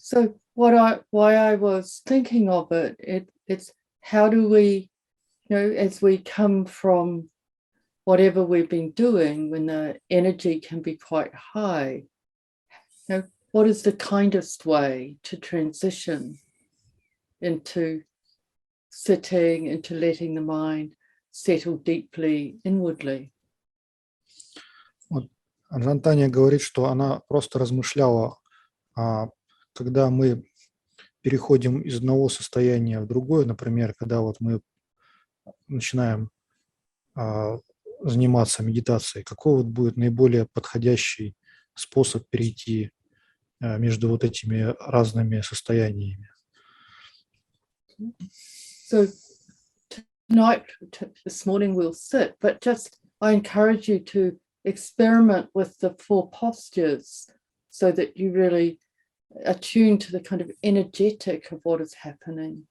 So why I was thinking of it's how do we, as we come from whatever we've been doing, when the energy can be quite high, what is the kindest way to transition into sitting, into letting the mind settle deeply inwardly? Вот Аджан говорит, что она просто размышляла, когда мы переходим из одного состояния в другое, например, когда вот мы начинаем заниматься медитацией, какой вот будет наиболее подходящий способ перейти между вот этими разными состояниями. So tonight, this morning we'll sit, but just I encourage you to experiment with the 4 postures so that you really attune to the kind of energetic of what is happening,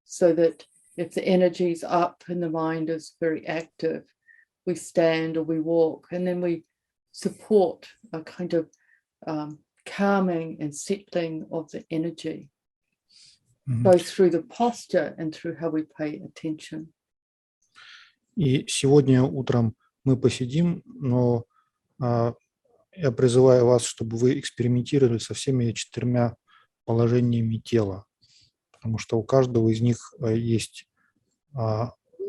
so that if the energy is up and the mind is very active, we stand or we walk, and then we support a kind of calming and settling of the energy, both through the posture and through how we pay attention. И сегодня утром мы посидим, но я призываю вас, чтобы вы экспериментировали со всеми 4 положениями тела, потому что у каждого из них есть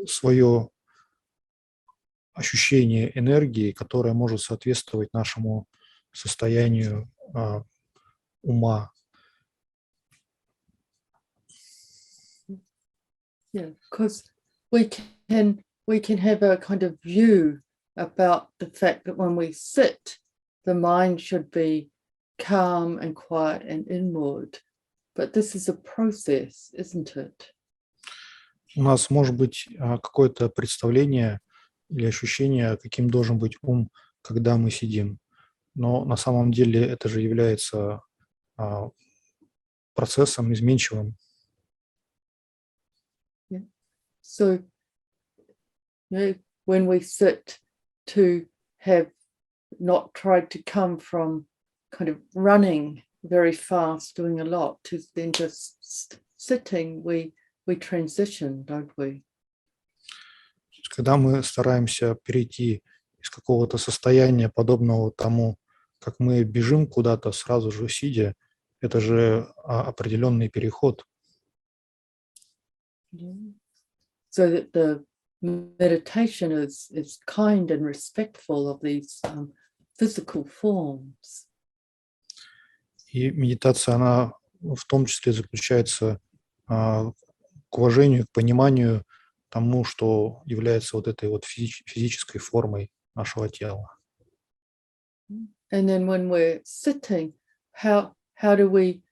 свое ощущение энергии, которое может соответствовать нашему состоянию ума. Yeah, because we can have a kind of view about the fact that when we sit, the mind should be calm and quiet and inward. But this is a process, isn't it? У нас может быть какое-то представление или ощущение, каким должен быть ум, когда мы сидим. Но на самом деле это же является процессом изменчивым. Yeah. So, when we sit, to have not tried to come from kind of running very fast, doing a lot, to then just sitting, we transition, don't we? Когда мы стараемся перейти из какого-то состояния, подобного тому, как мы бежим куда-то сразу же сидя, это же определенный переход. So that the meditation is kind and respectful of these physical forms. И медитация, она в том числе заключается к уважению, к пониманию тому, что является вот этой вот физической формой нашего тела. And then when we're sitting, how do we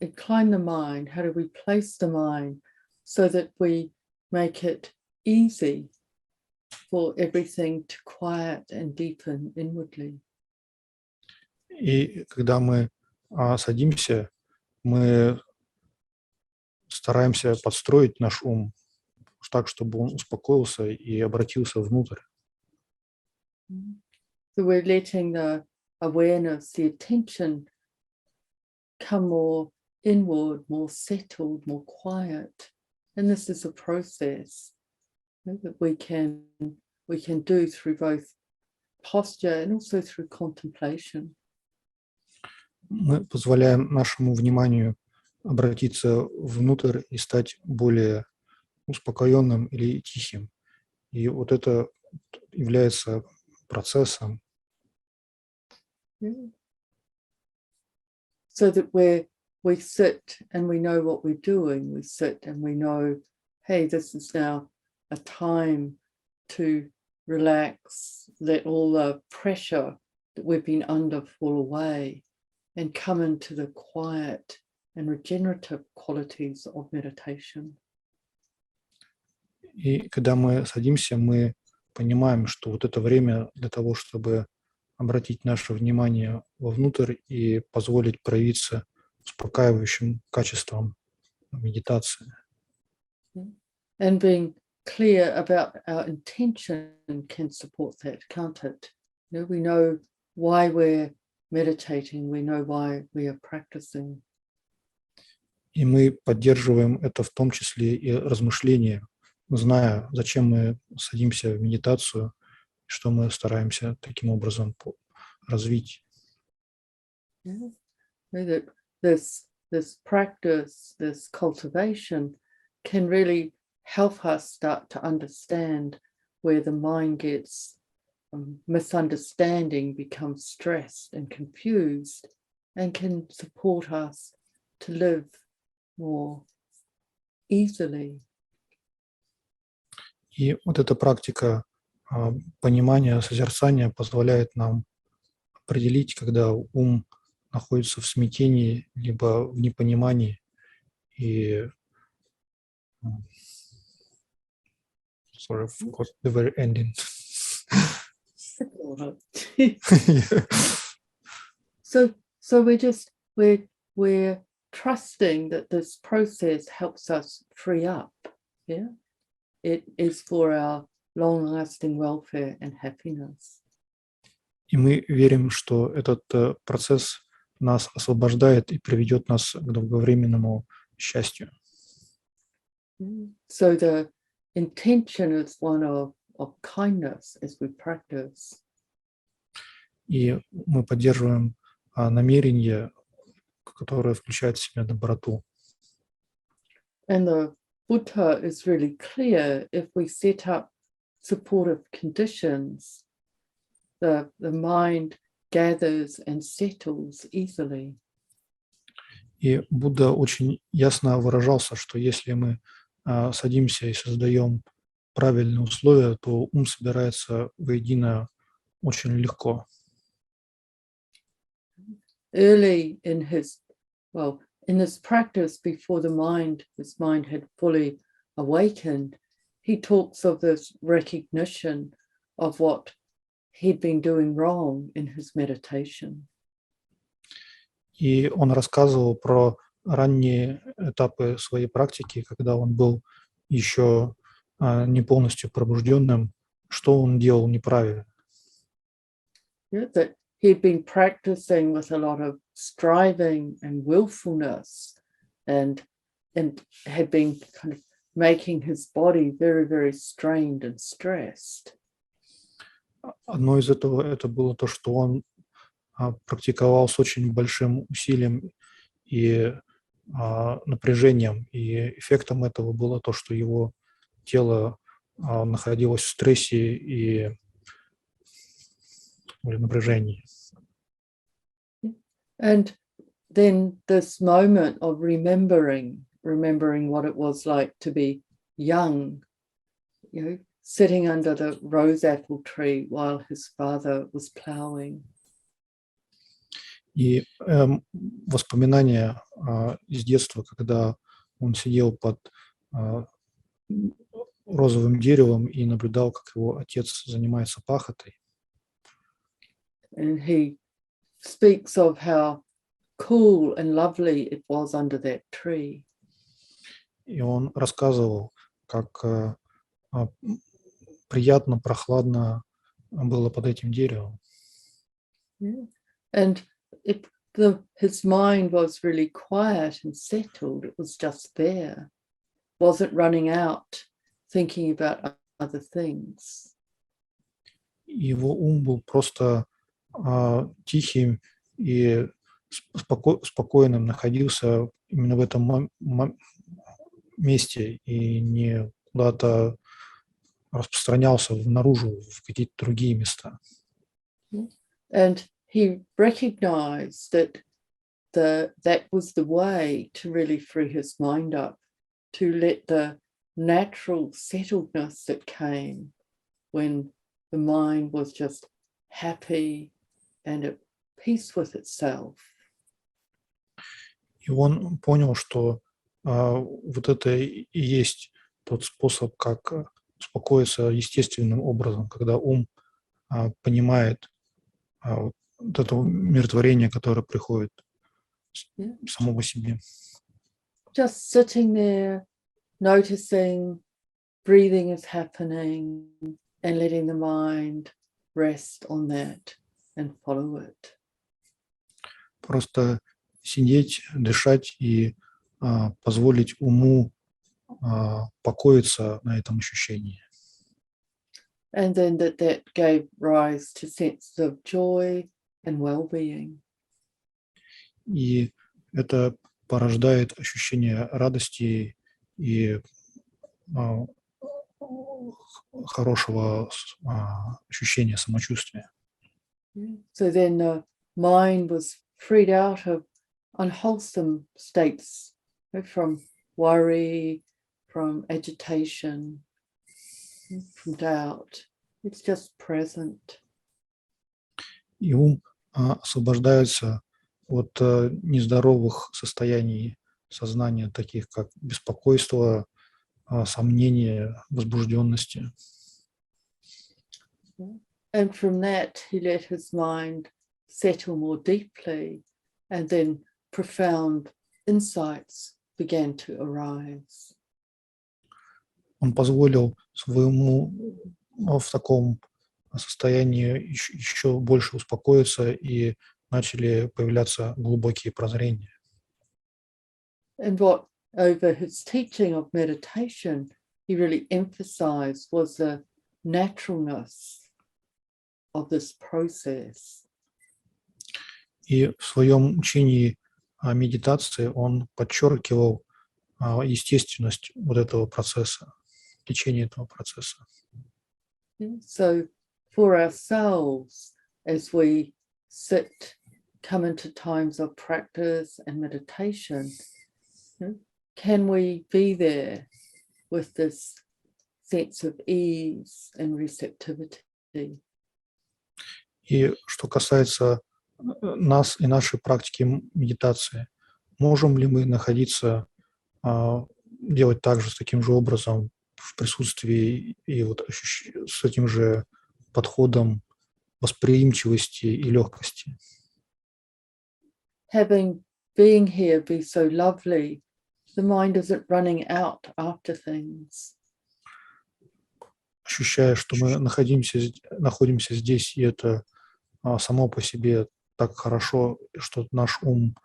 incline the mind? How do we place the mind so that we make it easy for everything to quiet and deepen inwardly? И когда мы садимся, мы стараемся подстроить наш ум так, чтобы он успокоился и обратился внутрь. So we're letting the awareness, the attention come more inward, more settled, more quiet. And this is a process that we can do through both posture and also through contemplation. Мы позволяем нашему вниманию обратиться внутрь и стать более успокоенным или тихим. И вот это является процессом. Yeah. So that we sit and we know what we're doing. We sit and we know, hey, this is now a time to relax, let all the pressure that we've been under fall away, and come into the quiet and regenerative qualities of meditation. И когда мы садимся, мы понимаем, что вот это время для того, чтобы обратить наше внимание вовнутрь и позволить проявиться успокаивающим качеством медитации. And being clear about our intention can support that, can't it? We know why we're meditating, we know why we are practicing. И мы поддерживаем это в том числе и размышления, зная, зачем мы садимся в медитацию, что мы стараемся таким образом развить. Yeah. That this practice, this cultivation can really help us start to understand where the mind gets misunderstanding, becomes stressed and confused, and can support us to live more easily. И вот эта практика понимания, созерцания позволяет нам определить, когда ум находится в смятении, либо в непонимании. И sorry, I forgot the very ending. So we're trusting that this process helps us free up. Yeah, it is for our long-lasting welfare and happiness. И мы верим, что этот процесс нас освобождает и приведет нас к долговременному счастью. So the intention is one of kindness as we practice. И мы поддерживаем намерение, которое включает в себя доброту. And the Buddha is really clear: if we set up supportive conditions, the mind gathers and settles easily. И Будда очень ясно выражался, что если мы садимся и создаем правильные условия, то ум собирается воедино очень легко. Early in his practice, before his mind had fully awakened, he talks of this recognition of what he'd been doing wrong in his meditation. И он рассказывал про ранние этапы своей практики, когда он был еще не полностью пробужденным, что он делал неправильно. Yeah, that he'd been practicing with a lot of striving and willfulness, and had been kind of making his body very, very strained and stressed. Одно из этого это было то, что он практиковал с очень большим усилием и напряжением, и эффектом этого было то, что его тело находилось в стрессе и напряжении. And then this moment of remembering what it was like to be young, sitting under the rose apple tree while his father was plowing. И воспоминания из детства, когда он сидел под розовым деревом и наблюдал, как его отец занимается пахотой. And he speaks of how cool and lovely it was under that tree. И он рассказывал, как приятно, прохладно было под этим деревом. Yeah. And his mind was really quiet and settled. It was just there. Wasn't running out thinking about other things. Его ум был просто тихим и спокойным, находился именно в этом месте и не куда-то распространялся наружу в какие-то другие места. And he recognized that that was the way to really free his mind up, to let the natural settledness that came when the mind was just happy and at peace with itself. И он понял, что вот это и есть тот способ, как успокоиться естественным образом, когда ум понимает вот это умиротворение, которое приходит само по себе. Just sitting there, noticing breathing is happening and letting the mind rest on that and follow it. Просто сидеть, дышать и позволить уму покоиться на этом ощущении. And then that gave rise to senses of joy and well-being. И это порождает ощущение радости и хорошего ощущения самочувствия. So then the mind was freed out of unwholesome states, from worry, from agitation, from doubt. It's just present. И ум освобождается от нездоровых состояний сознания, таких как беспокойство, сомнения, возбужденности. And from that, he let his mind settle more deeply, and then profound insights began to arise. Он позволил своему в таком состоянии еще больше успокоиться, и начали появляться глубокие прозрения. And what over his teaching of meditation, he really emphasized was the naturalness of this process. И в своем учении о медитации он подчеркивал естественность вот этого процесса, течение этого процесса. So for ourselves, as we sit, come into times of practice and meditation, can we be there with this sense of ease and receptivity? И что касается нас и нашей практики медитации, можем ли мы находиться, делать также с таким же образом в присутствии и вот с этим же подходом восприимчивости и легкости? Being here be so lovely, the mind isn't running out after things. Ощущая, что мы находимся здесь, и это само по себе так хорошо, что наш ум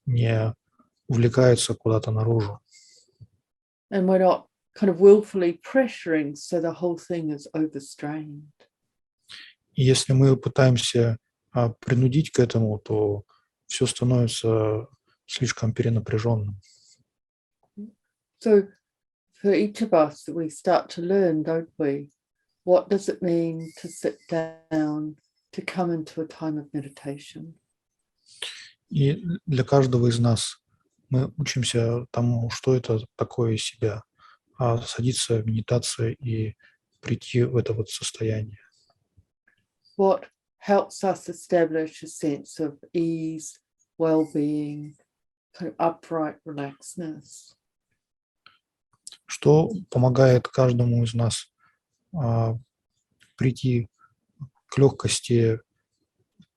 не увлекается куда-то наружу. And we're not kind of willfully pressuring, so the whole thing is overstrained. И если мы пытаемся принудить к этому, то все становится слишком перенапряженным. So for each of us, we start to learn, don't we? What does it mean to sit down, to come into a time of meditation? И для каждого из нас мы учимся тому, что это такое из себя, садиться в медитацию и прийти в это вот состояние. What helps us establish a sense of ease, well-being, kind of upright relaxedness? Что помогает каждому из нас прийти к легкости,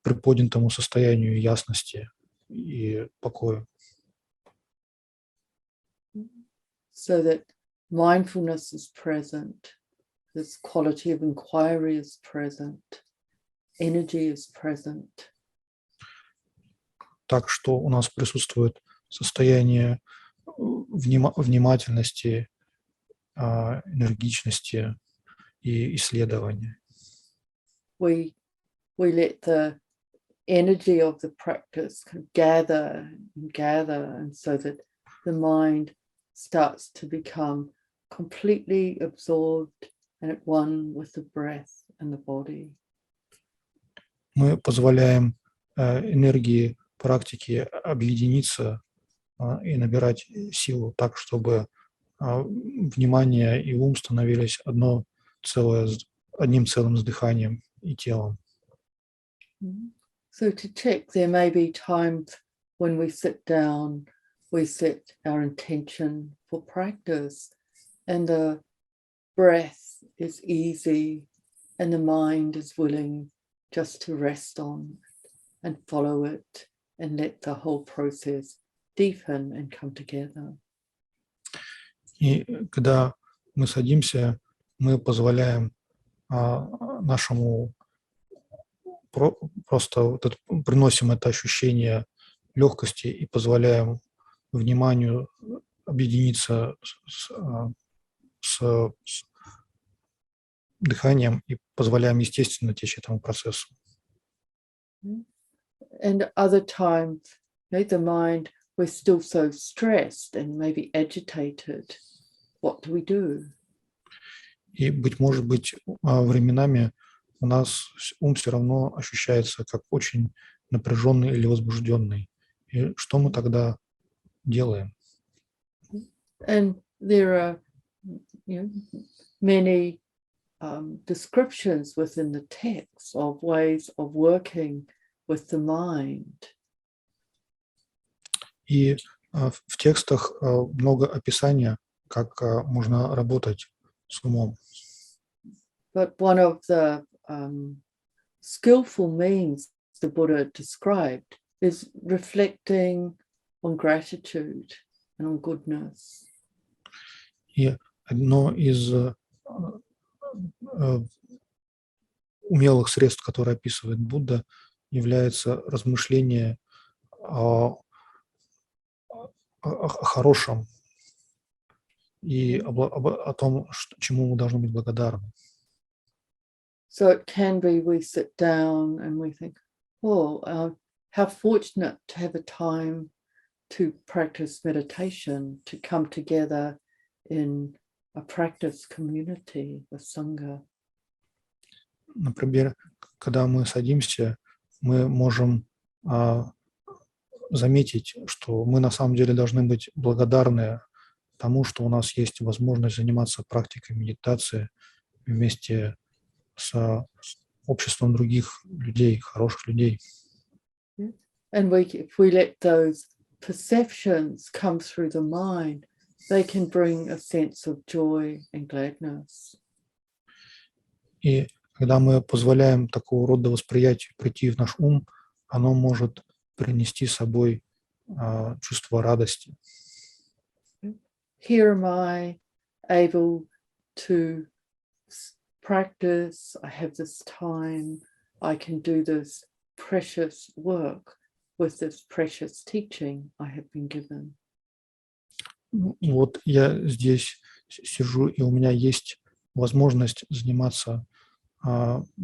приподнятому состоянию ясности и покоя. So that mindfulness is present, this quality of inquiry is present, energy is present. Так что у нас присутствует состояние внимательности, энергичности и исследования. We let the energy of the practice kind of gather, and so that the mind starts to become completely absorbed and at one with the breath and the body. Мы позволяем энергии практики объединиться и набирать силу так, чтобы внимание и ум становились одним целым с дыханием и телом. So to check, there may be times when we sit down, we set our intention for practice, and the breath is easy, and the mind is willing just to rest on it and follow it, and let the whole process deepen and come together. И когда мы садимся, мы позволяем нашему просто приносим это ощущение легкости и позволяем вниманию объединиться с дыханием и позволяем естественно течь этому процессу. And other times, the mind, we're still so stressed and maybe agitated. What do we do? И, быть может быть, временами у нас ум все равно ощущается как очень напряженный или возбужденный. И что мы тогда делаем? And there are many descriptions within the text of ways of working with the mind. И в текстах много описания, как можно работать с умом. But one of the skillful means the Buddha described is reflecting on gratitude and on goodness. И одно из умелых средств, которые описывает Будда, является размышление о хорошем и о том, чему мы должны быть благодарны. So it can be we sit down and we think, how fortunate to have a time to practice meditation, to come together in a practice community with Sangha. Например, когда мы садимся, мы можем заметить, что мы на самом деле должны быть благодарны тому, что у нас есть возможность заниматься практикой медитации вместе с обществом других людей, хороших людей. And if we let those perceptions come through the mind, they can bring a sense of joy and gladness. И когда мы позволяем такого рода восприятию прийти в наш ум, оно может принести с собой чувство радости. Here am I able to practice, I have this time, I can do this precious work with this precious teaching I have been given. Вот я здесь сижу, и у меня есть возможность заниматься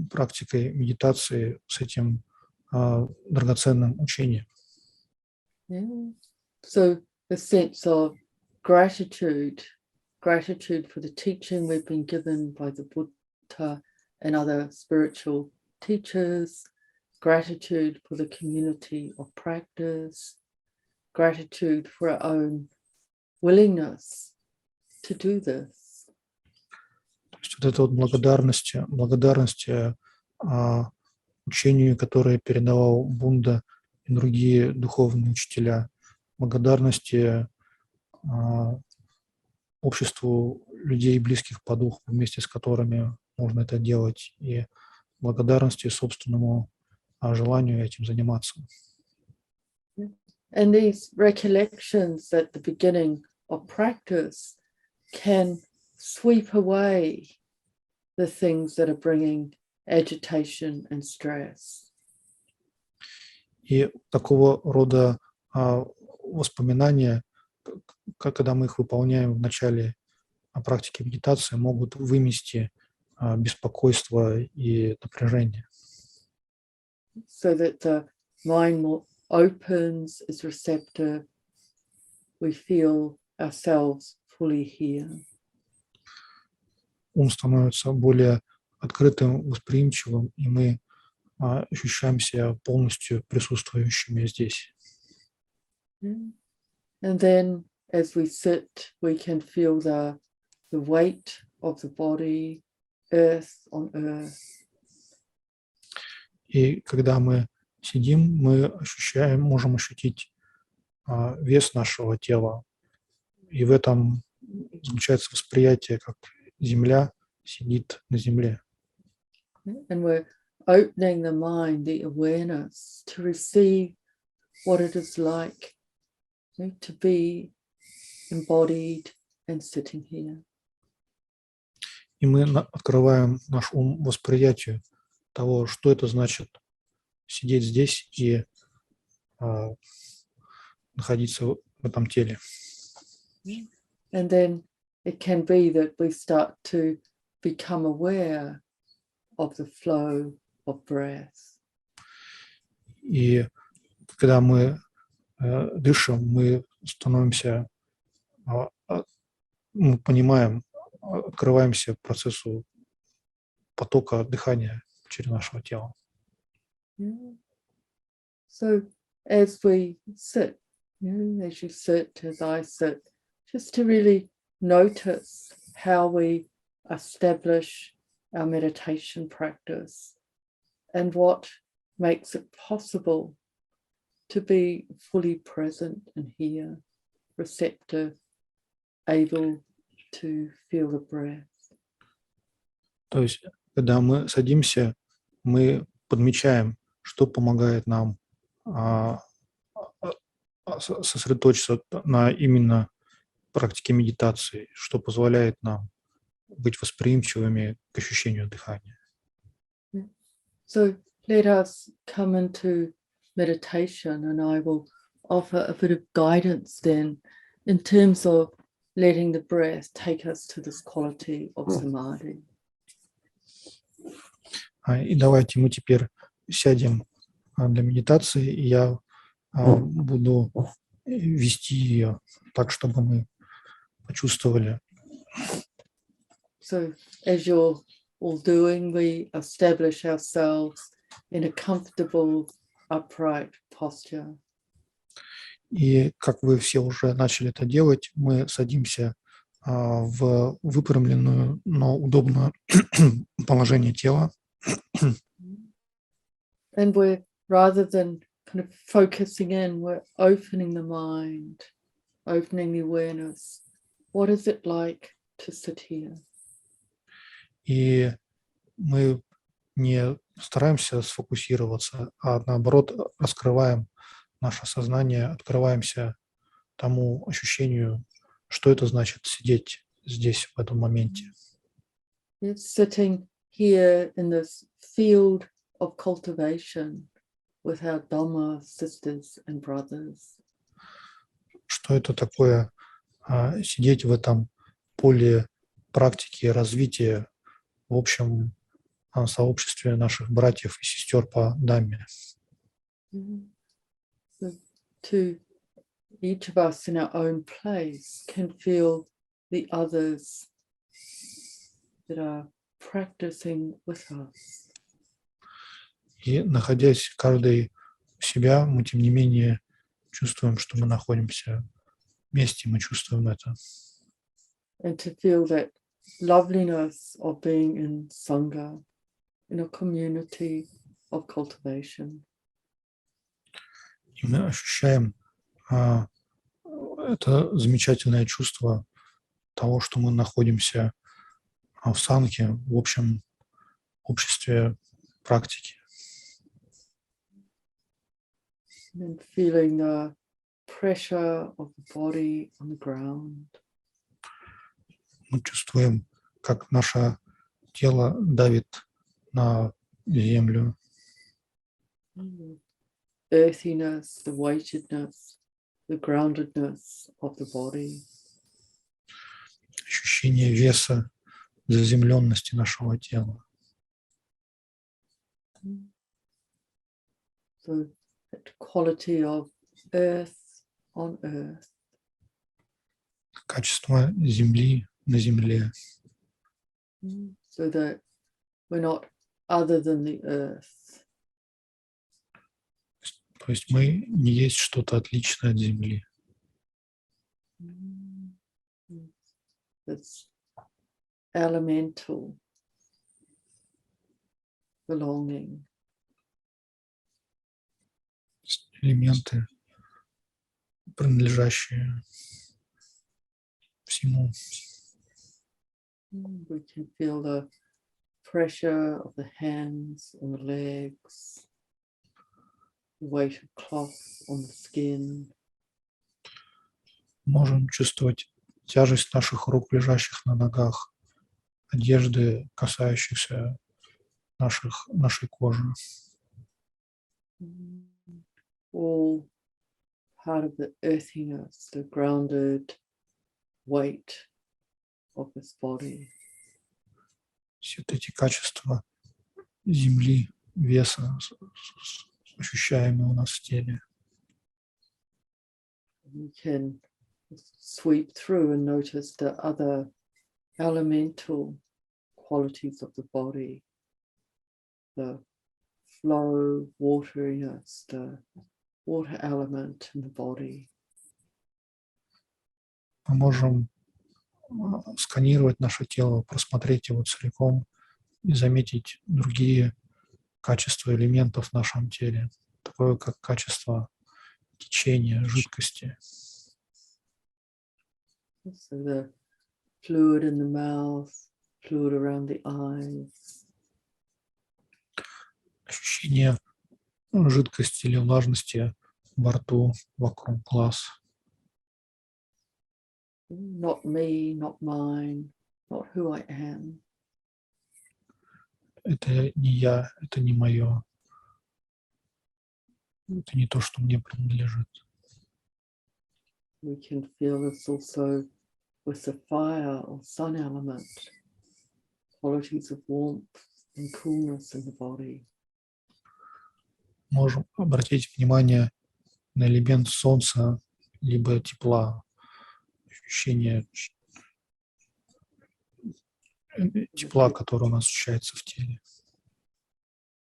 практикой медитации с этим драгоценным учением. Yeah. So the sense of gratitude for the teaching we've been given by the Buddha and other spiritual teachers, gratitude for the community of practice, gratitude for our own willingness to do this. То есть вот эта вот благодарность учению, которое передавал Будда и другие духовные учителя, благодарности обществу людей, близких по духу, вместе с которыми можно это делать, и благодарности собственному желанию этим заниматься. And these recollections at the beginning of practice can sweep away the things that are bringing agitation and stress. И такого рода воспоминания, когда мы их выполняем в начале практики медитации, могут вымести беспокойство и напряжение. So that the mind more opens, is receptive, we feel ourselves fully here. Ум становится более открытым, восприимчивым, и мы ощущаем себя полностью присутствующими здесь. And then as we sit, we can feel the weight of the body, earth on earth. И когда мы сидим, мы можем ощутить вес нашего тела. И в этом заключается восприятие, как земля сидит на земле. And we're opening the mind, the awareness to receive what it is like to be embodied and sitting here. И мы открываем наш ум восприятию того, что это значит сидеть здесь и находиться в этом теле. And then it can be that we start to become aware of the flow of breath. И когда мы дышим, мы становимся, мы понимаем, открываемся процессу потока дыхания через наше тело. So as we sit, as you sit, as I sit, just to really notice how we establish our meditation practice and what makes it possible to be fully present and here, receptive, able to feel the breath. То есть, когда мы садимся, мы подмечаем, что помогает нам сосредоточиться на именно практике медитации, что позволяет нам быть восприимчивыми к ощущению дыхания. So let us come into meditation, and I will offer a bit of guidance then in terms of letting the breath take us to this quality of samadhi. И давайте мы теперь сядем для медитации, и я буду вести ее так, чтобы мы почувствовали. So as you're all doing, we establish ourselves in a comfortable, upright posture. И как вы все уже начали это делать, мы садимся в выпрямленную, но удобное положение тела. And we're, rather than kind of focusing in, we're opening the mind, opening the awareness. What is it like to sit here? И мы не стараемся сфокусироваться, а наоборот раскрываем наше сознание, открываемся тому ощущению, что это значит сидеть здесь в этом моменте. It's sitting here in this field of cultivation with our Dhamma sisters and brothers. Что это такое сидеть в этом поле практики развития в общем сообществе наших братьев и сестер по Дhamме. So to each of us in our own place can feel the others that are practicing with us. И находясь каждый у себя, мы тем не менее чувствуем, что мы находимся вместе, мы чувствуем это. And to feel that loveliness of being in Sangha, in a community of cultivation. И мы ощущаем это замечательное чувство того, что мы находимся в сангхе, в общем обществе практики. And feeling the pressure of the body on the ground. Мы чувствуем, как наше тело давит на землю. Earthiness, the weightedness, the groundedness of the body. Ощущение веса, заземленности нашего тела. So that quality of earth on earth. Качество земли на земле. So that we're not other than the earth. То есть мы не есть что-то отличное от земли. It's elemental belonging. Элементы, принадлежащие всему. We can feel the pressure of the hands on the legs, the weight of cloth on the skin. Можем чувствовать тяжесть наших рук, лежащих на ногах, одежды, касающихся нашей кожи. All part of the earthiness, the grounded weight of this body. Все вот эти качества земли, веса, ощущаемые у нас в теле. We can sweep through and notice the other elemental qualities of the body, the flow, wateriness, the water element in the body. Мы можем сканировать наше тело, просмотреть его целиком и заметить другие качества элементов в нашем теле, такое как качество течения, жидкости. So the fluid in the mouth, fluid around the eyes. Ощущение жидкости или влажности во рту, вокруг глаз. Not me, not mine, not who I am. Это не я, это не мое. Это не то, что мне принадлежит. We can feel this also with the fire or sun element, qualities of warmth and coolness in the body. Можем обратить внимание на элемент солнца либо тепла, ощущение тепла, которое у нас ощущается в теле.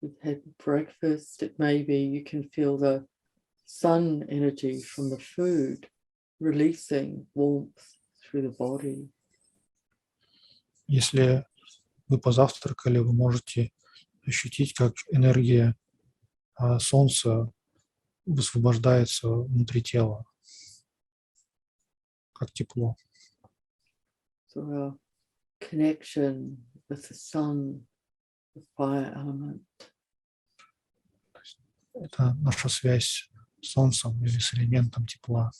We've had breakfast, it may be you can feel the sun energy from the food releasing warmth through the body. Если вы позавтракали, вы можете ощутить, как энергия солнца высвобождается внутри тела, как тепло. So our connection with the sun, the fire element. Это наша связь с солнцем или с элементом тепла.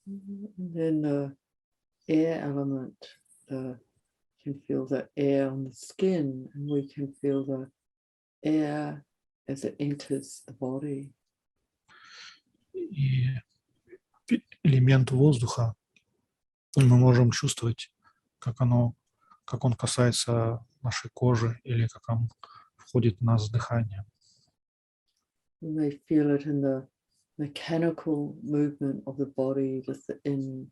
And then the air element, you can feel the air on the skin, and we can feel the air as it enters the body. И элемент воздуха мы можем чувствовать, как он касается нашей кожи или как он входит в нас с дыханием. You may feel it in the mechanical movement of the body with the in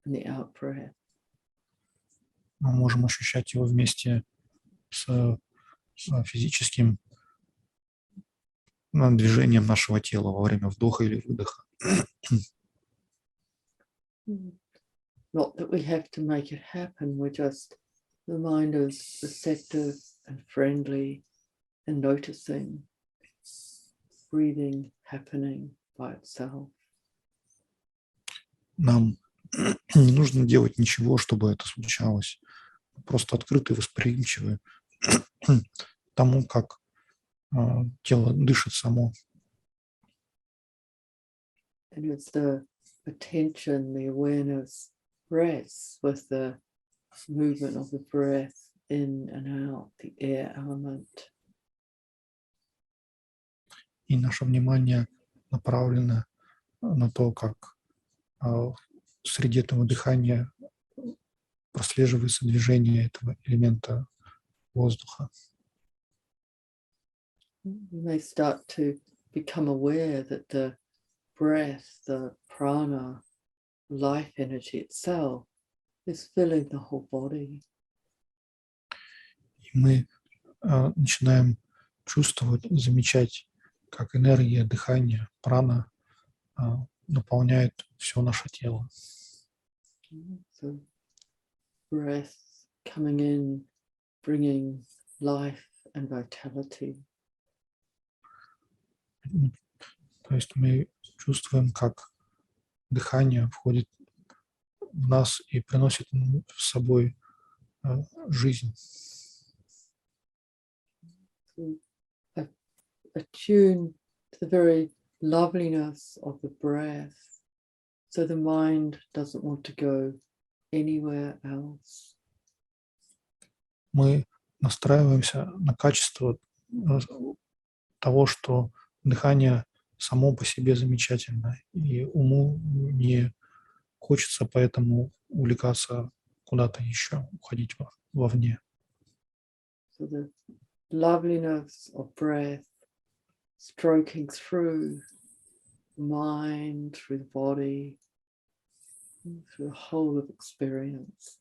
and the out breath. Мы можем ощущать его вместе с физическим движением нашего тела во время вдоха или выдоха. Not that we have to make it happen, we're just, the mind is receptive and friendly and noticing breathing happening by itself. Нам не нужно делать ничего, чтобы это случалось. Просто открыты и восприимчивы тому, как тело дышит само. And it's the attention, the awareness rests with the movement of the breath in and out, the air element. И наше внимание направлено на то, как среди этого дыхания прослеживается движение этого элемента воздуха. You may start to become aware that the breath, the prana, life energy itself is filling the whole body. И мы начинаем чувствовать, замечать, как энергия дыхания, прана наполняет все наше тело. So breath coming in, bringing life and vitality. То есть мы чувствуем, как дыхание входит в нас и приносит с собой жизнь. Attune to the very loveliness of the breath, so the mind doesn't want to go anywhere else. Мы настраиваемся на качество того, что дыхание само по себе замечательно, и уму не хочется поэтому увлекаться куда-то еще, уходить вовне. So the loveliness of breath stroking through the mind, through the body, through the whole of experience.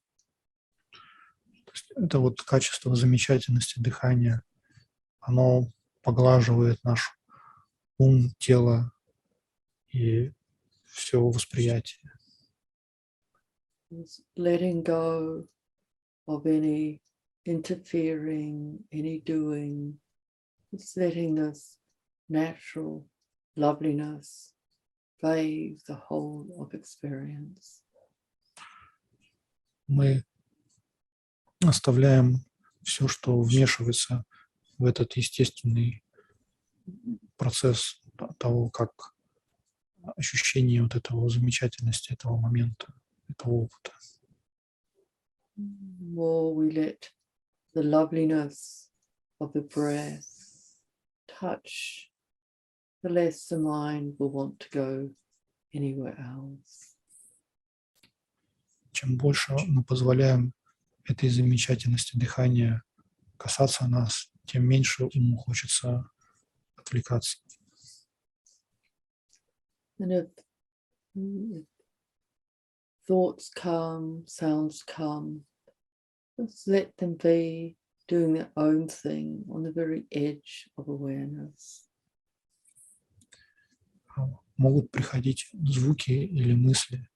То есть это вот качество замечательности дыхания, оно поглаживает наш ум, тело и все восприятие. It's letting go of any interfering, any doing. It's letting this natural loveliness bathe the whole of experience. Мы оставляем все, что вмешивается в этот естественный процесс того, как ощущение вот этого замечательности, этого момента, этого опыта. More we let the loveliness of the breath touch, the less the mind will want to go anywhere else. Чем больше мы позволяем этой замечательности дыхания касаться нас, тем меньше уму хочется отвлекаться. And if thoughts come, sounds come, just let them be doing their own thing on the very edge of awareness. Могут приходить звуки или мысли.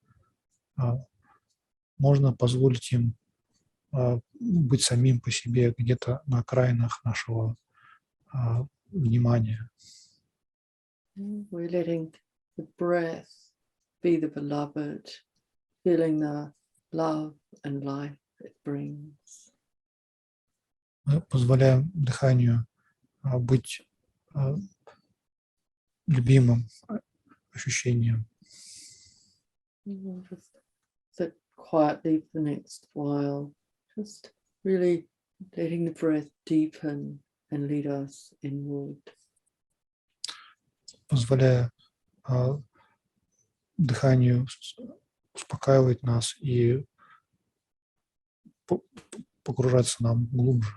Можно позволить им быть самим по себе где-то на окраинах нашего внимания. We're letting the breath be the beloved, feeling the love and life it brings. Мы позволяем дыханию быть любимым ощущением. Just sit quietly for the next while, just really letting the breath deepen and lead us inward. Позволяя дыханию успокаивать нас и погружаться нам глубже.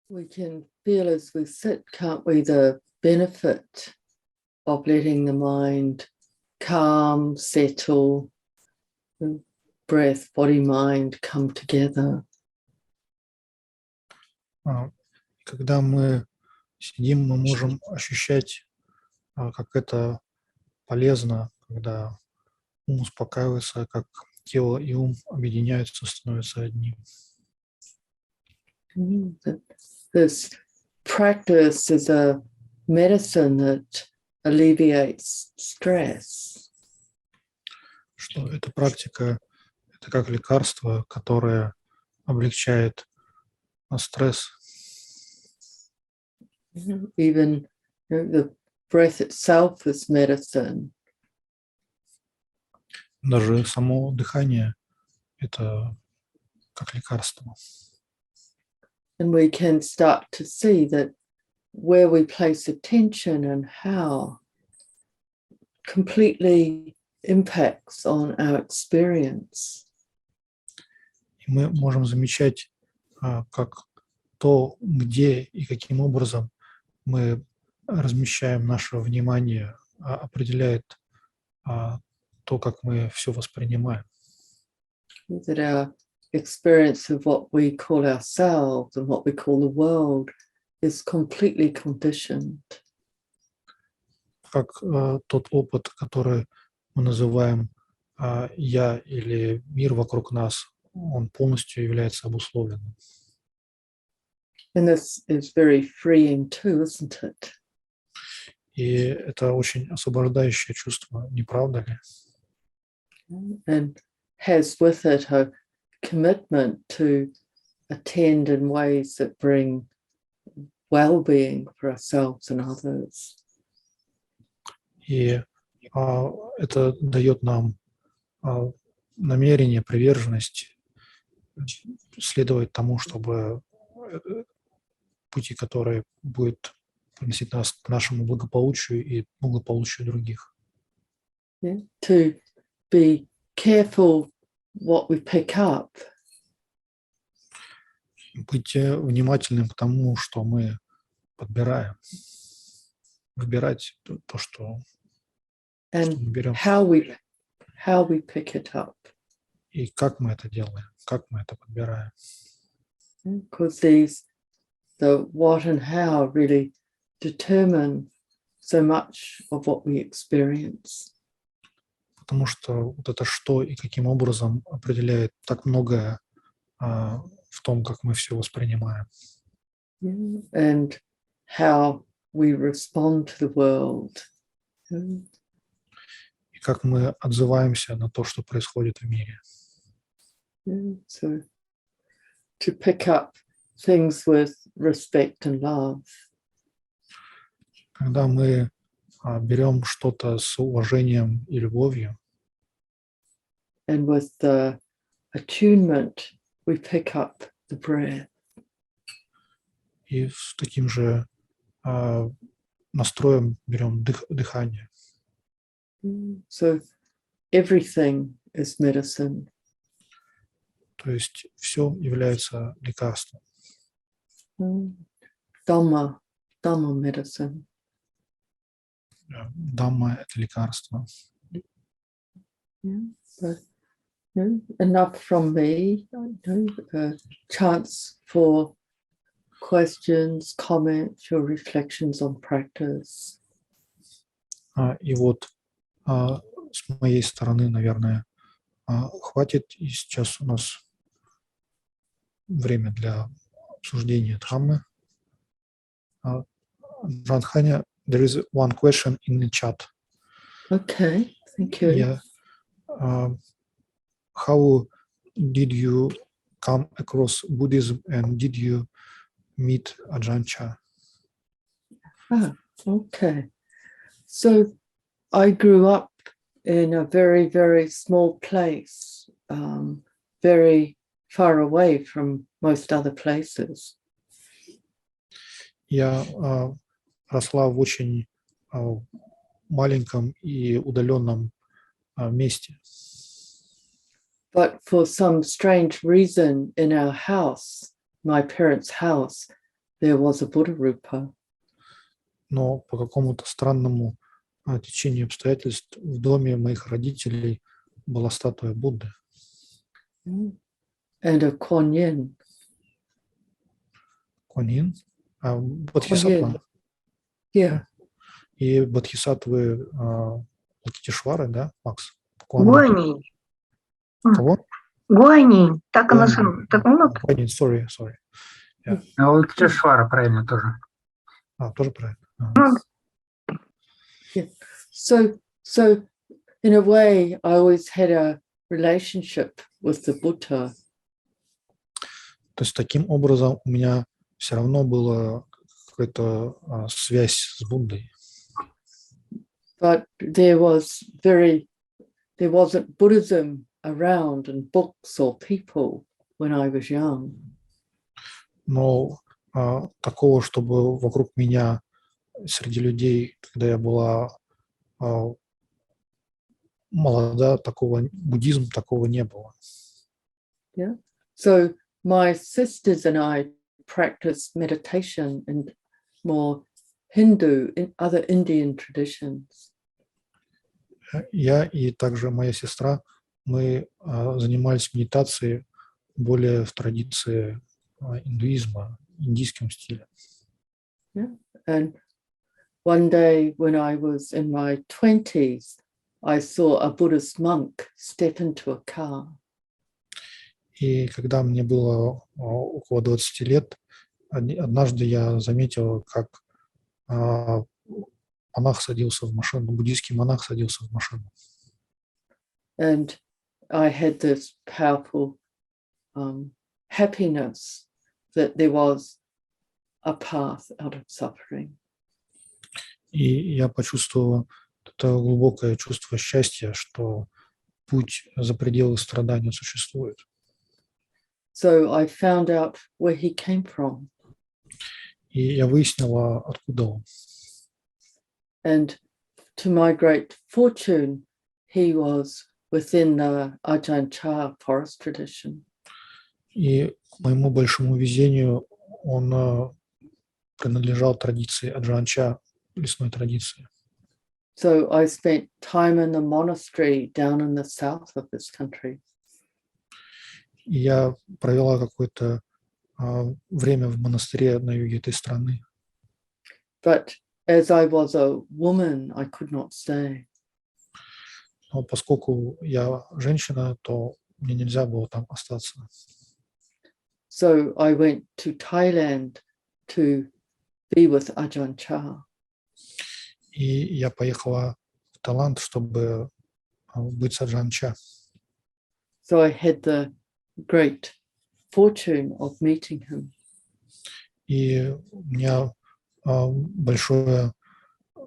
We can feel as we sit, can't we, the benefit of letting the mind calm, settle, the breath, body, mind come together. Когда мы сидим, мы можем ощущать, как это полезно, когда ум успокаивается, как тело и ум объединяются, становятся одним. This practice is a medicine that alleviates stress. Что эта практика – это как лекарство, которое облегчает стресс. Even the breath itself is medicine. Даже само дыхание – это как лекарство. And we can start to see that where we place attention and how completely impacts on our experience. И мы можем замечать, как то, где и каким образом мы размещаем наше внимание, определяет то, как мы все воспринимаем. That our experience of what we call ourselves and what we call the world is completely conditioned. Как тот опыт, который мы называем «я» или «мир вокруг нас», он полностью является обусловленным. And this is very freeing too, isn't it? И это очень освобождающее чувство, не правда ли? And has with it a commitment to attend in ways that bring well-being for ourselves and others. И это дает нам намерение, приверженность следовать тому, чтобы пути, которые будут приносить нас к нашему благополучию и благополучию других. Yeah? To be careful what we pick up. Быть внимательным к тому, что мы подбираем. Выбирать то, что мы And берем. how we pick it up. И как мы это делаем, как мы это подбираем. Because the what and how really determine so much of what we experience. Потому что вот это что и каким образом определяет так многое в том, как мы все воспринимаем. And how we respond to the world. И как мы отзываемся на то, что происходит в мире. So to pick up things with respect and love. Когда мы берем что-то с уважением и любовью, And with the attunement, we pick up the breath. и с таким же настроем берем дыхание. So everything is medicine. То есть все является лекарством. Dhamma medicine. Дамма – это лекарство. But, enough from me. Chance for questions, comments, or reflections on practice. И вот с моей стороны, наверное, хватит. И сейчас у нас время для обсуждения Дхаммы. Джан, there is one question in the chat. Okay, thank you. Yeah. How did you come across Buddhism and did you meet Ajahn Chah? Okay. So I grew up in a very, very small place, very far away from most other places. Я росла в очень маленьком и удаленном месте. But for some strange reason in our house, my parents' house, there was a Buddha Rupa. Но по какому-то странному течению обстоятельств в доме моих родителей была статуя Будды. And a Kuan Yin. Кунин, Kuan Бодхисаттва. Yin. Yeah. И бодхисаттвы Лакитишвары, да, Макс? Гуанинь. Кого? Гуанинь. Так она так много. Гуанин, sorry. Yeah. Лакитишвара, правильно тоже. Тоже правильно. Yeah. So in a way, I always had a relationship with the Buddha. То есть таким образом у меня все равно была какая-то связь с Буддой. But there wasn't Buddhism around in books or people when I was young. Но такого, чтобы вокруг меня, среди людей, когда я была молода, буддизм такого не было. Yeah. So my sisters and I practiced meditation and more Hindu and other Indian traditions. Я и также моя сестра, мы занимались медитацией более в традиции индуизма, индийском стиле. Yeah. And one day when I was in my 20s, I saw a Buddhist monk step into a car. И когда мне было около 20 лет, однажды я заметил, как монах садился в машину, буддийский монах садился в машину. And I had this powerful happiness that there was a path out of suffering. И я почувствовал это глубокое чувство счастья, что путь за пределы страданий существует. So I found out where he came from. И я выяснила, откуда он. And to my great fortune, he was within the Ajahn forest tradition. И к моему большому везению он принадлежал традиции Аджанча, лесной традиции. So I spent time in the monastery down in the south of this country. И я провела какое-то время в монастыре на юге этой страны. But as I was a woman, I could not stay. Но поскольку я женщина, то мне нельзя было там остаться. So I went to Thailand to be with Ajahn Chah. И я поехала в Таиланд, чтобы быть с Аджанча. So I had the great fortune of meeting him. И у меня большое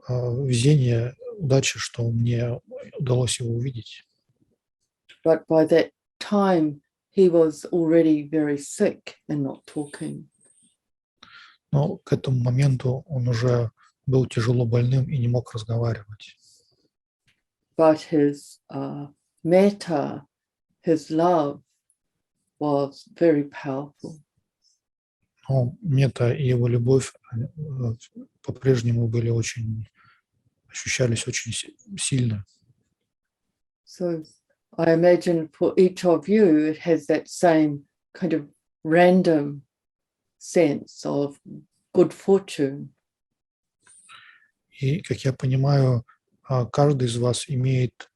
везение, удача, что мне удалось его увидеть. But by that time, he was already very sick and not talking. Но к этому моменту он уже был тяжело больным и не мог разговаривать. But his metta, his love, was very powerful. Но мета и его любовь по-прежнему ощущались очень сильно. So I imagine for each of you, it has that same kind of random sense of good fortune. И, как я понимаю, каждый из вас имеет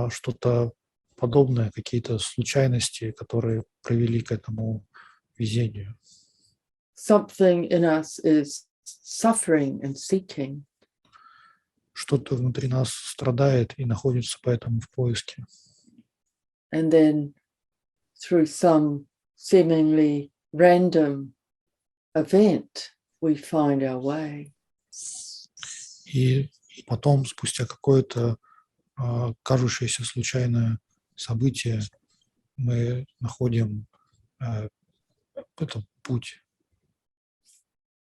что-то подобное, какие-то случайности, которые привели к этому везению. Something in us is suffering and seeking. Что-то внутри нас страдает и находится поэтому в поиске. And then through some seemingly random event, we find our way. И потом, спустя какое-то кажущееся случайное событие, мы находим этот путь.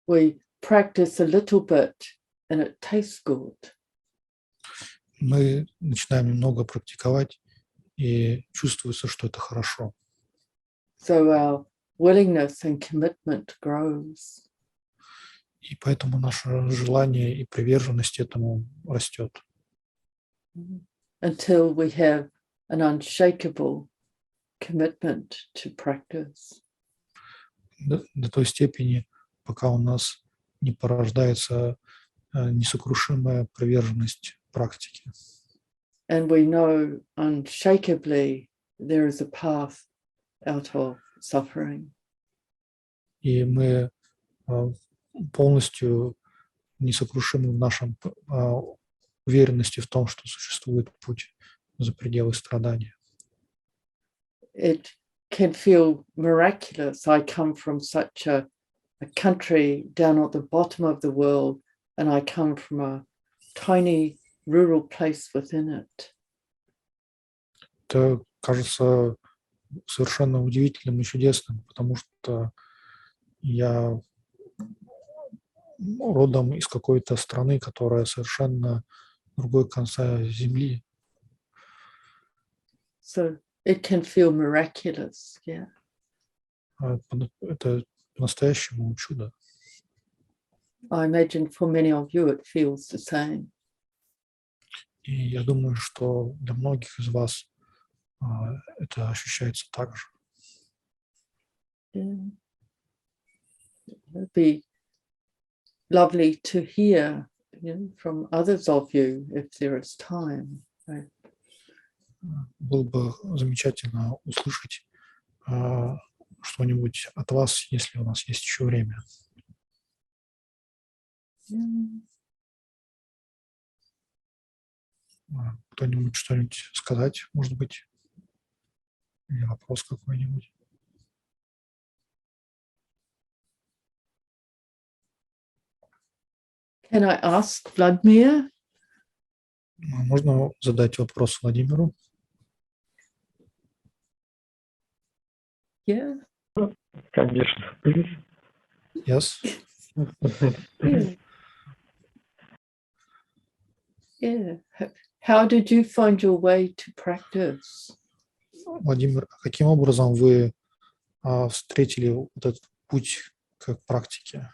We practice a little bit and it tastes good. Мы начинаем немного практиковать, и чувствуется, что это хорошо. So our willingness and commitment grows. И поэтому наше желание и приверженность этому растет. Until we have an unshakable commitment to practice. До той степени, пока у нас не порождается несокрушимая приверженность практике. And we know unshakably there is a path out of suffering. И мы полностью несокрушимы в нашем уверенности в том, что существует путь за пределы страдания. It can feel miraculous. I come from such a country down at the bottom of the world, and I come from a tiny rural place within it. Это кажется совершенно удивительным и чудесным, потому что я родом из какой-то страны, которая совершенно другой конца земли. So it can feel miraculous, yeah. Это по-настоящему чудо. I imagine for many of you it feels the same. И я думаю, что для многих из вас это ощущается так же. Yeah. It'd be lovely to hear, from others of you if there is time. Right? Было бы замечательно услышать что-нибудь от вас, если у нас есть еще время. Кто-нибудь что-нибудь сказать, может быть? Или вопрос какой-нибудь? Can I ask Vladimir? Можно задать вопрос Владимиру? Yeah. Конечно. Yes. Yeah. Yeah. How did you find your way to practice? Владимир, каким образом вы встретили вот этот путь к практике?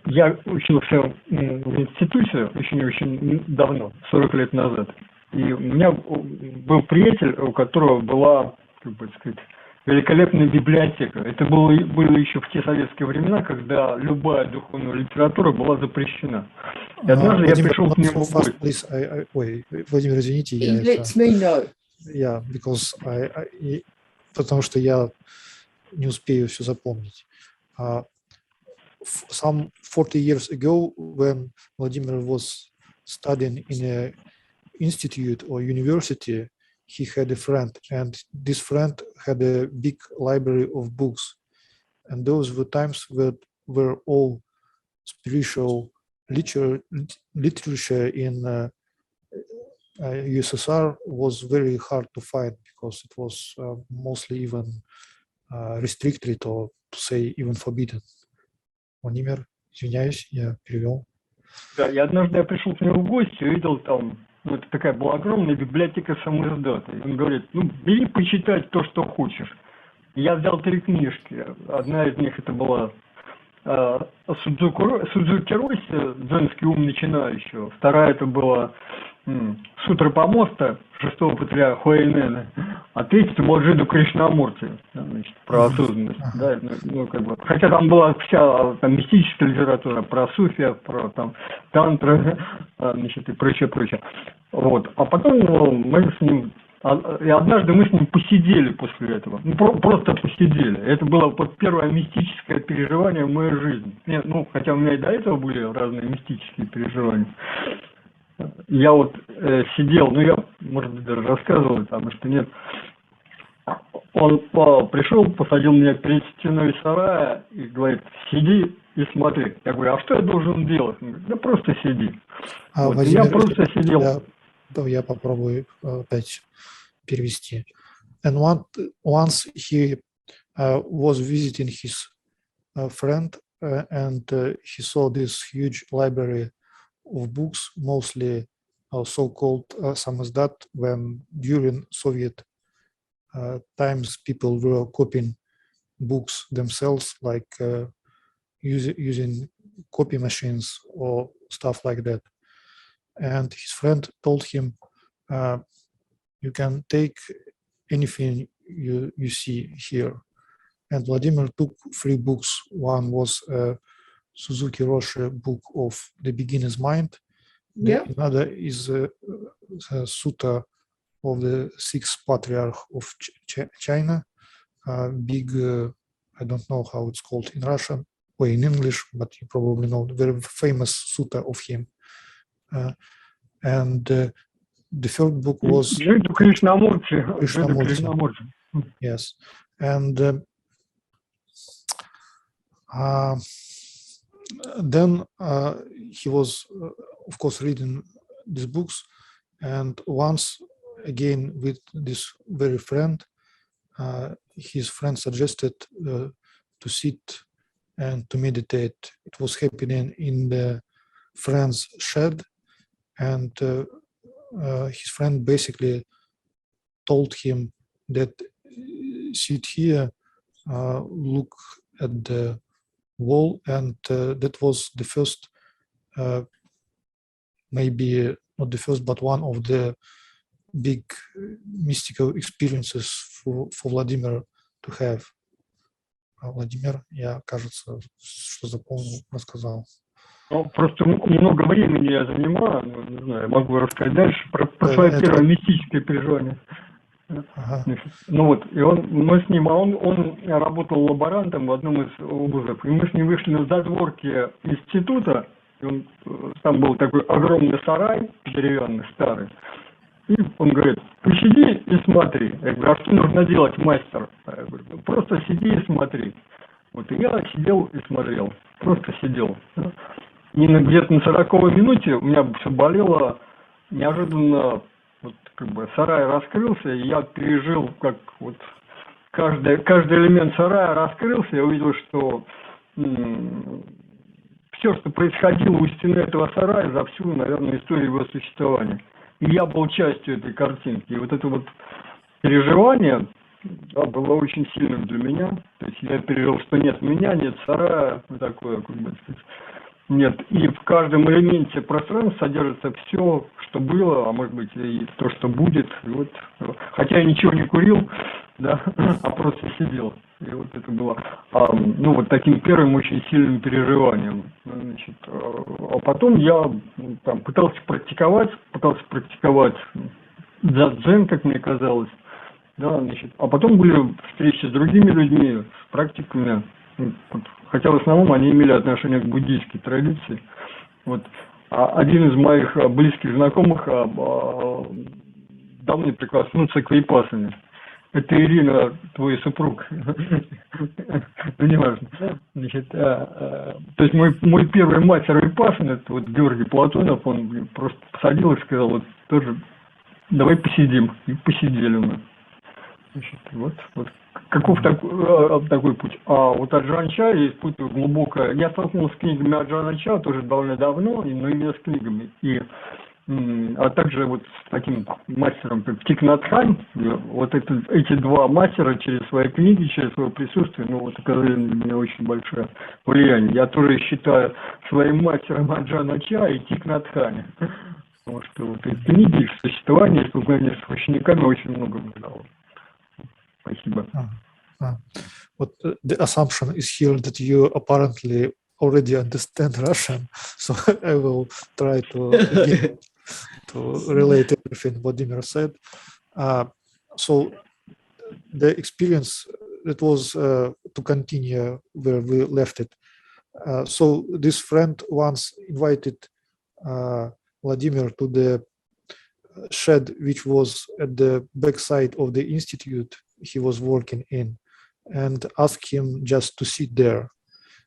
Я учился в институте очень-очень давно, 40 лет назад. И у меня был приятель, у которого была, как бы сказать, великолепная библиотека. Это было еще в те советские времена, когда любая духовная литература была запрещена. И однажды я пришел к нему в гости. Ой, Владимир, извините, He lets me know. Because потому что я не успею все запомнить. Some 40 years ago, when Vladimir was studying in an institute or university, he had a friend, and this friend had a big library of books. And those were times where all spiritual literature in USSR was very hard to find because it was mostly even restricted or, to say, even forbidden. Владимир, извиняюсь, я перевел. Да, и однажды я пришел к нему в гости, увидел там, это такая была огромная библиотека самоиздата. Он говорит, бери почитать то, что хочешь. И я взял 3 книжки. Одна из них это была Судзуки Роси, «Дзенский ум начинающего». Вторая это была Сутры помоста 6-го патриарха Хуэйнэна. А третья это была Джиду Кришнамурти, значит, про осознанность. Да, как бы, хотя там была вся мистическая литература про суфия, про тантры, значит, и прочее. Вот. А потом мы с ним, и однажды мы с ним посидели после этого. Просто посидели. Это было первое мистическое переживание в моей жизни. Хотя у меня и до этого были разные мистические переживания. Я сидел, я, может быть, даже рассказывал, потому что нет. Он пришел, посадил меня перед стеной сарая и говорит, сиди и смотри. Я говорю, а что я должен делать? Он говорит, да просто сиди. Владимир, я просто сидел. Я попробую опять перевести. And once he was visiting his friend and he saw this huge library of books, mostly so-called samizdat, when during Soviet times people were copying books themselves, like using copy machines or stuff like that. And his friend told him, you can take anything you see here. And Vladimir took 3 books. One was Suzuki Roshi book of The Beginner's Mind. Yeah. Another is a Sutta of the 6th Patriarch of China. Big, I don't know how it's called in Russian or in English, but you probably know, the very famous Sutta of him. And the third book was Krishnamurti. Yes. And then he was, of course, reading these books. And once again, with this very friend, his friend suggested to sit and to meditate. It was happening in the friend's shed. And his friend basically told him that sit here, look at the wall, and that was the first, maybe not the first, but one of the big mystical experiences for Vladimir to have. Владимир, я, кажется, что запомнил, рассказал. Ну, просто много времени я занимаю, не знаю, я могу рассказать дальше про свое первое мистическое переживание. Ага. Ну вот, и мы с ним, он работал лаборантом в одном из вузов, и мы с ним вышли на задворки института, и там был такой огромный сарай деревянный, старый, и он говорит, посиди и смотри. Я говорю, а что нужно делать, мастер? Я говорю, просто сиди и смотри. Вот, и я сидел и смотрел, просто сидел. И где-то на 40-й минуте у меня все болело, неожиданно вот, как бы сарай раскрылся, и я пережил, как вот каждый элемент сарая раскрылся, я увидел, что все, что происходило у стены этого сарая за всю, наверное, историю его существования. И я был частью этой картинки. И вот это вот переживание, да, было очень сильным для меня. То есть я пережил, что нет меня, нет сарая, такое, как бы сказать. Нет, и в каждом элементе пространства содержится все, что было, а может быть и то, что будет. И вот, хотя я ничего не курил, да, а просто сидел. И вот это было, ну, вот таким первым очень сильным переживанием. Значит, а потом я там пытался практиковать дзен, как мне казалось. Да, значит, а потом были встречи с другими людьми, с практиками. Вот, хотя в основном они имели отношение к буддийской традиции. Вот. А один из моих близких знакомых дал мне прикоснуться к випассане. Это Ирина, твой супруг. Ну, неважно. Значит, то есть мой первый мастер випассаны, это вот Георгий Платонов, он просто посадил и сказал, вот тоже давай посидим. И посидели мы. Значит, вот. Каков такой путь? А вот Аджан я испытываю глубокое... Я столкнулся с книгами Аджана тоже довольно давно, но именно с книгами. А также вот с таким мастером, как Тханьей. Вот эти два мастера через свои книги, через свое присутствие, ну вот оказали на меня очень большое влияние. Я тоже считаю своим мастером Аджана и Тханьей. Потому что вот эти книги, их существование, столкновение с учениками очень много мне дало. Спасибо. But the assumption is here that you apparently already understand Russian, so I will try to again, to relate everything Vladimir said. So the experience that was to continue where we left it. So this friend once invited Vladimir to the shed, which was at the backside of the institute he was working in, and asked him just to sit there.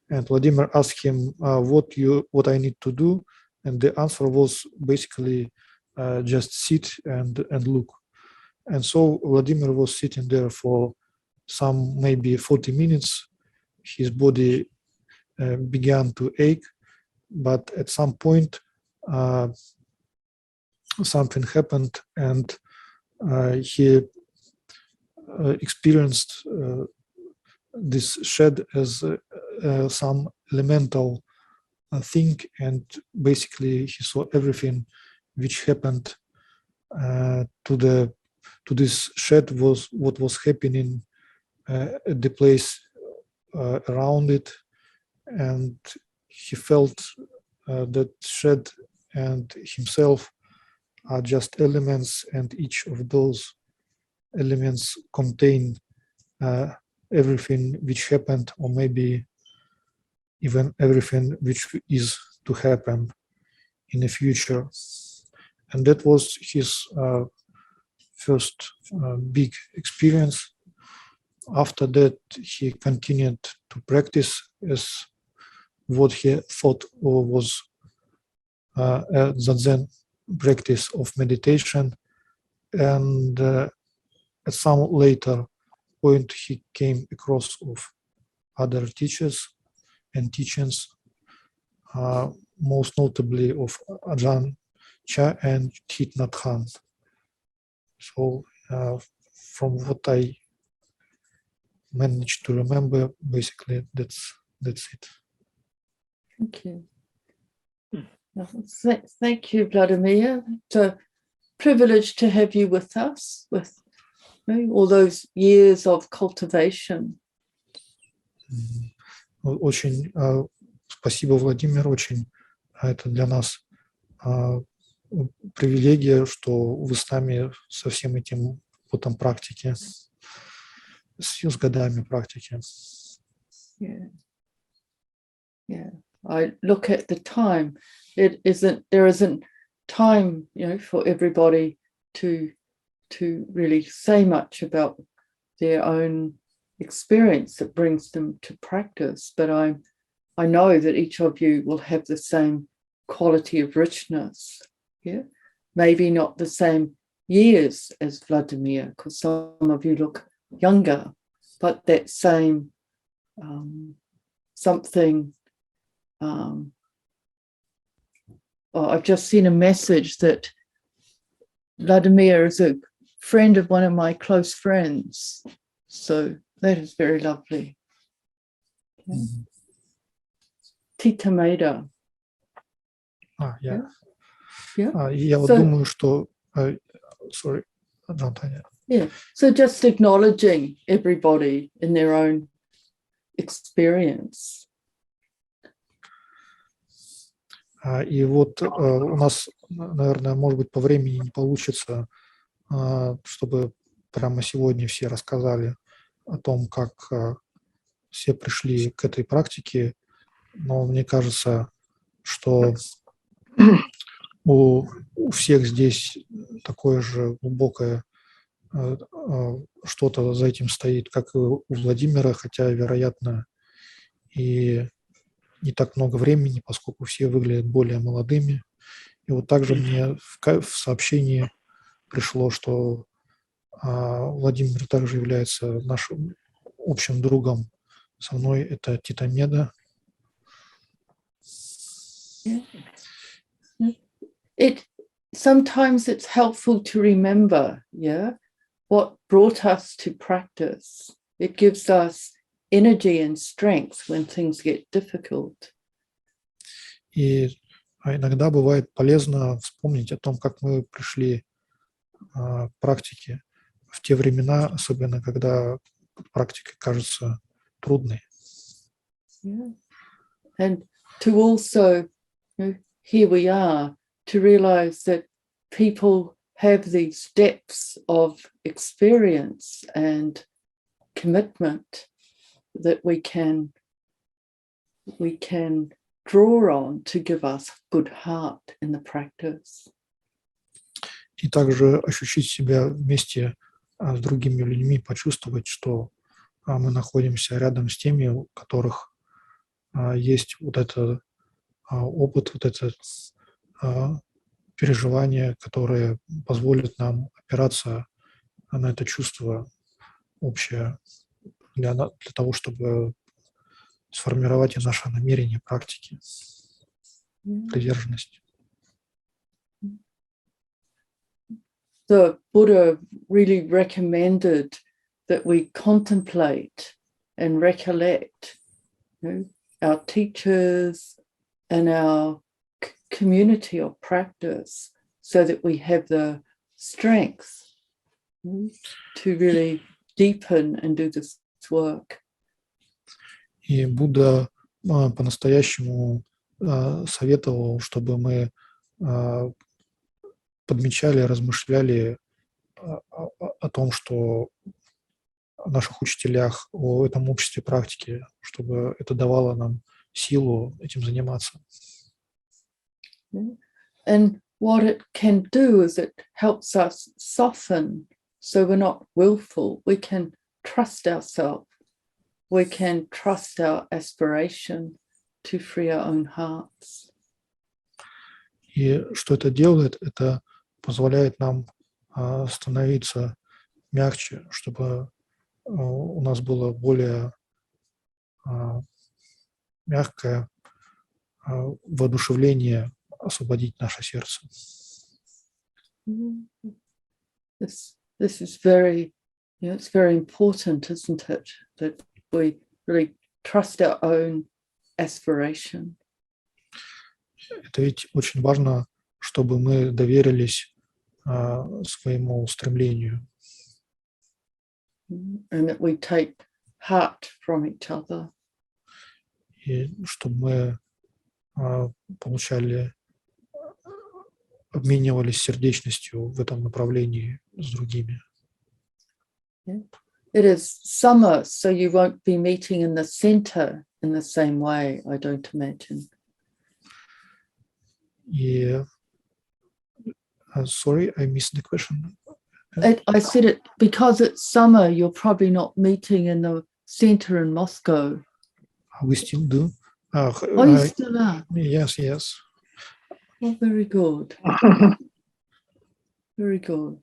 And Vladimir asked him what I need to do, and the answer was basically just sit and look. And so Vladimir was sitting there for some maybe 40 minutes. His body began to ache, but at some point uh, something happened, and he experienced this shed as some elemental thing, and basically he saw everything which happened to this shed was what was happening at the place around it, and he felt that shed and himself are just elements, and each of those elements contain everything which happened, or maybe even everything which is to happen in the future. And that was his first big experience. After that, he continued to practice as what he thought was a Zazen practice of meditation. And at some later point, he came across of other teachers and teachings, most notably of Aджan Cha and Thich Nhat Hanh. So from what I managed to remember, basically that's it. Thank you. Thank you, Vladimir. It's a privilege to have you with us, with all those years of cultivation. Очень спасибо, Владимир, очень это для нас привилегия, что вы с нами со всем этим опытом практики, с годами практики. Yeah. I look at the time. There isn't time, for everybody to really say much about their own experience that brings them to practice. But I know that each of you will have the same quality of richness. Yeah, maybe not the same years as Vladimir, because some of you look younger, but that same something. I've just seen a message that Vladimir is a friend of one of my close friends. So that is very lovely. Okay. Tita Maida. Я вот думаю, что... Sorry, Аджан, Таня. Yeah, so just acknowledging everybody in their own experience. И вот у нас, наверное, может быть, по времени не получится, чтобы прямо сегодня все рассказали о том, как все пришли к этой практике, но мне кажется, что у всех здесь такое же глубокое что-то за этим стоит, как и у Владимира, хотя, вероятно, и не так много времени, поскольку все выглядят более молодыми. И вот также мне в сообщении пришло, что Владимир также является нашим общим другом. Со мной это Тита Меда. Sometimes it's helpful to remember, what brought us to practice. It gives us energy and strength when things get difficult. И иногда бывает полезно вспомнить о том, как мы пришли к практике в те времена, особенно когда практика кажется трудной. Yeah. And to also, here we are, to realize that people have these depths of experience and commitment that we can draw on to give us good heart in the practice. И также ощутить себя вместе с другими людьми, почувствовать, что мы находимся рядом с теми, у которых есть вот этот опыт, вот это переживание, которое позволит нам опираться на это чувство общее для того, чтобы сформировать и наше намерение практики, приверженность. the Buddha really recommended that we contemplate and recollect, you know, our teachers and our community of practice, so that we have the strength to really deepen and do this work. И Будда по-настоящему советовал, чтобы мы подмечали, размышляли о том, что о наших учителях, о этом обществе практики, чтобы это давало нам силу этим заниматься. And what it can do is it helps us soften, so we're not willful. We can trust ourselves. We can trust our aspiration to free our own hearts. И что это делает? Это позволяет нам становиться мягче, чтобы у нас было более мягкое воодушевление освободить наше сердце. This is very, you know, it's very important, isn't it? That we really trust our own aspiration. Это ведь очень важно, чтобы мы доверились своему стремлению. And that we take heart from each other. И чтобы мы получали, обменивались сердечностью в этом направлении с другими. Yeah. It is summer, so you won't be meeting in the center in the same way, I don't imagine. И sorry, I missed the question. I said it because it's summer, you're probably not meeting in the center in Moscow. We still do. Oh, you still are? Yes, yes. Oh, very good. Very good.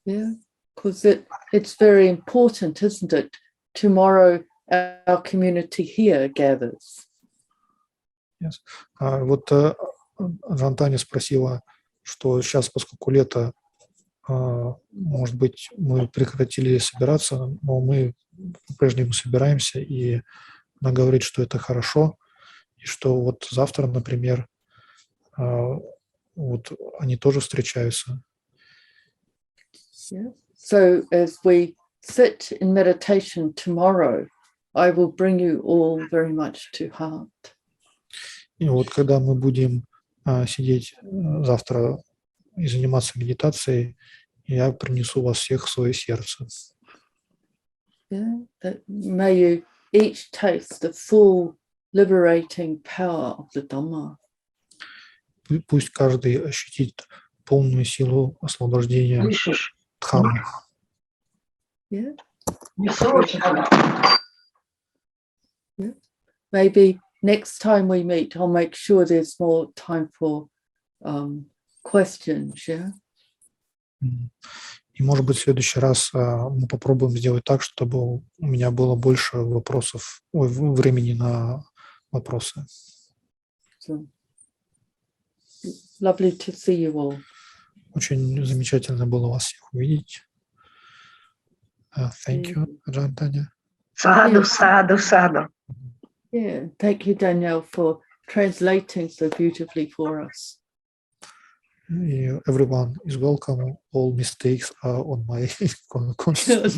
Yeah, because it's very important, isn't it? Tomorrow our community here gathers. Yes. Вот Аджан Таня спросила, что сейчас, поскольку лето, может быть, мы прекратили собираться, но мы по-прежнему собираемся, и она говорит, что это хорошо, и что вот завтра, например, вот они тоже встречаются. Yeah. So as we sit in meditation tomorrow, I will bring you all very much to heart. И вот когда мы будем сидеть завтра и заниматься медитацией, я принесу вас всех в свое сердце. Yeah. May you each taste the full liberating power of the Dhamma. Пусть каждый ощутит полную силу освобождения Слышишь? Дхаммы. Yeah. Yeah. Maybe next time we meet, I'll make sure there's more time for questions. Yeah. И, может быть, в следующий раз мы попробуем сделать так, чтобы у меня было больше вопросов, времени на вопросы. So, lovely to see you all. Очень замечательно было вас всех увидеть. Thank you, Аджан Таня. Саду, саду, саду. Yeah, thank you, Danielle, for translating so beautifully for us. Everyone is welcome. All mistakes are on my conscience.